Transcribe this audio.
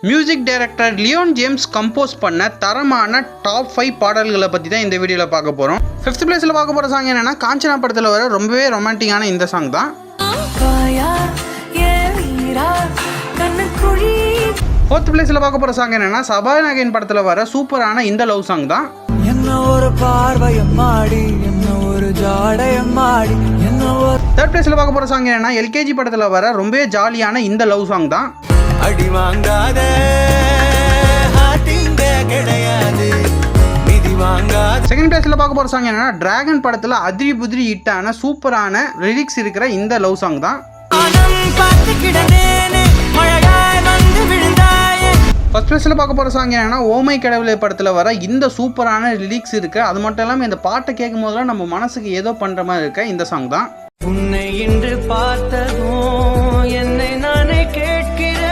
Music director Leon James compose பண்ண தரமான top 5 பாடல்களை பற்றி தான் இந்த வீடியோவில் பார்க்க போகிறோம். 5th பிளேஸில் பார்க்க போகிற சாங் என்னென்னா காஞ்சனா படத்தில் வர ரொம்பவே ரொமான்டிக்கான இந்த சாங் தான். 4th பிளேஸில் பார்க்க போகிற சாங் என்னென்னா சபாநாயகன் படத்தில் வர சூப்பரான இந்த லவ் சாங் தான். தேர்ட் பிளேஸில் பார்க்க போகிற சாங் என்னென்னா எல்கேஜி படத்தில் வர ரொம்பவே ஜாலியான இந்த லவ் சாங் தான். செகண்ட் பிளேஸ்ல பார்க்க போற சாங் என்னன்னா டிராகன் படத்துல அதிரி புதிரி ஹிட்டான சூப்பரான லிரிக்ஸ் இருக்கிற இந்த லவ் சாங் தான். ஃபர்ஸ்ட் பிளேஸ்ல பார்க்க போற சாங் என்னன்னா ஓமை கடவுளே படத்துல வர இந்த சூப்பரான லிரிக்ஸ் இருக்கு. அது மட்டும் இல்லாம இந்த பாட்டை கேட்கும் போதெல்லாம் நம்ம மனசுக்கு ஏதோ பண்ற மாதிரி இருக்க இந்த சாங் தான். உன்னை இன்று பார்த்ததும் என்னை நானே கேட்கிறேன்.